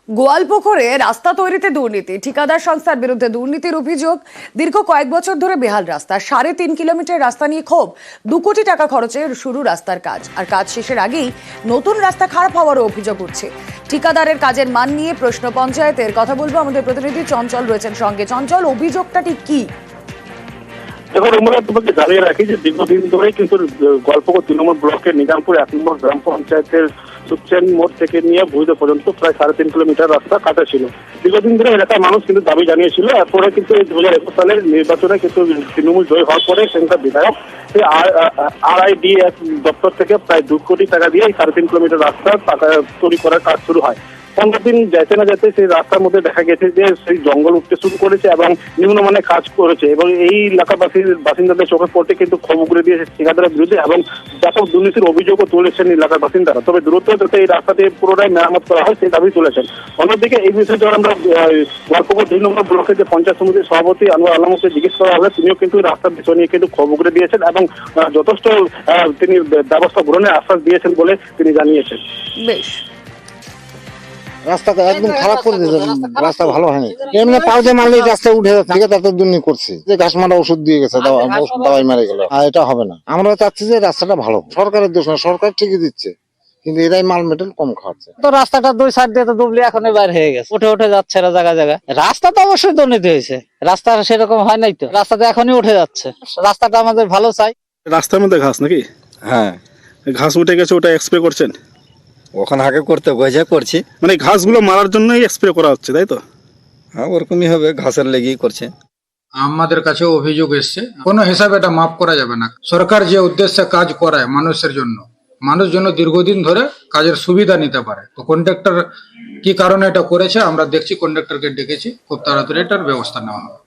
গোয়ালপুকুরে রাস্তা তৈরিতে দুর্নীতি, ঠিকাদার সংস্থার বিরুদ্ধে দুর্নীতির অভিযোগ। দীর্ঘ কয়েক বছর ধরে বেহাল রাস্তা, 3.5 কিলোমিটার রাস্তা নিয়ে ক্ষোভ। 2 কোটি টাকা খরচে শুরু রাস্তার কাজ, আর কাজ শেষের আগেই নতুন রাস্তা খারাপ হওয়ারও অভিযোগ উঠছে। ঠিকাদারের কাজের মান নিয়ে প্রশ্ন পঞ্চায়েতের। কথা বলবো আমাদের প্রতিনিধি চঞ্চল রয়েছেন সঙ্গে। চঞ্চল, অভিযোগটা ঠিক কি? এখন আমরা তোমাকে জানিয়ে রাখি যে দীর্ঘদিন ধরেই কিন্তু গোয়ালপুকুর 3 নম্বর ব্লকের নিজামপুর 1 নম্বর গ্রাম পঞ্চায়েতের সুকচেন মোড় থেকে নিয়ে ভুইদা পর্যন্ত প্রায় 3.5 কিলোমিটার রাস্তা কাটা ছিল। দীর্ঘদিন ধরে এলাকার মানুষ কিন্তু দাবি জানিয়েছিল। এরপরে কিন্তু 2021 সালের নির্বাচনে কিন্তু তৃণমূল জয় হওয়ার পরে সেখানকার বিধায়ক RIDF দপ্তর থেকে প্রায় 2 কোটি টাকা দিয়ে 3.5 কিলোমিটার রাস্তা তৈরি করার কাজ শুরু হয়। 15 দিন যেতে না যেতে সেই রাস্তার মধ্যে দেখা গেছে যে সেই জঙ্গল উঠতে শুরু করেছে এবং নিম্নমানের কাজ করেছে, এবং এই এলাকাবাসীর বাসিন্দাদের চোখে পড়তে কিন্তু ক্ষোভ উগরে দিয়েছে ঠিকাদারের বিরুদ্ধে এবং ব্যাপক দুর্নীতির অভিযোগও তুলেছেন এলাকার বাসিন্দারা। তবে দ্রুত যাতে এই রাস্তাটি পুরোটাই মেরামত করা হয় সেই দাবি তুলেছেন। অন্যদিকে এই বিষয়ে যখন আমরা গোয়ালপুকুর 2 নম্বর ব্লকের যে পঞ্চায়েত সমিতির সভাপতি আনোয়ার আলমকে জিজ্ঞেস করা হলে তিনিও কিন্তু রাস্তার বিষয় নিয়ে কিন্তু ক্ষোভ উগরে দিয়েছেন এবং যথেষ্ট তিনি ব্যবস্থা গ্রহণের আশ্বাস দিয়েছেন বলে তিনি জানিয়েছেন। বেশ, রাস্তাটা একদম খারাপ করে দিয়েছে, রাস্তা ভালো হয়নি। এমনি পাউডে মারলে রাস্তা উঠে যাচ্ছে, ঠিক আছে, দুর্নীতি করছে যে ঘাস মারা ওষুধ দিয়ে গেছে, ওষুধ দাওয়াই মারে গেল, আর এটা হবে না। আমরা চাচ্ছি যে রাস্তাটা ভালো, সরকারের দোষ না, সরকার ঠিকই দিচ্ছে কিন্তু এরাই মাল মেটেল কম খাওয়াচ্ছে। তো রাস্তাটা 2 সাইড দিয়ে তো দুবলি এখনই বাইর হয়ে গেছে, উঠে উঠে যাচ্ছে এরা জায়গায় জায়গায়। রাস্তা তো অবশ্যই দুর্নীতি হয়েছে, রাস্তা সেরকম হয় নাই তো, রাস্তাটা এখনই উঠে যাচ্ছে। রাস্তাটা আমাদের ভালো চাই। রাস্তার মধ্যে ঘাস নাকি? হ্যাঁ, ঘাস উঠে গেছে, ওটা স্প্রে করছেন? ওখানে আগে করতে গেছে, করছি। মানে ঘাসগুলো মারার জন্যই স্প্রে করা হচ্ছে, তাই তো? হ্যাঁ, ওরকমই হবে, ঘাসের লেগেই করছে। আমাদের কাছে অভিযোগ এসছে, কোনো হিসাবে এটা মাফ করা যাবে না। সরকার যে উদ্দেশ্যে কাজ করায় মানুষের জন্য, মানুষ যেন দীর্ঘদিন ধরে কাজের সুবিধা নিতে পারে, তো কন্ট্রাক্টর কি কারণে এটা করেছে আমরা দেখছি, কন্ট্রাক্টরকে ডেকেছি, খুব তাড়াতাড়ি এটার ব্যবস্থা নেওয়া হবে।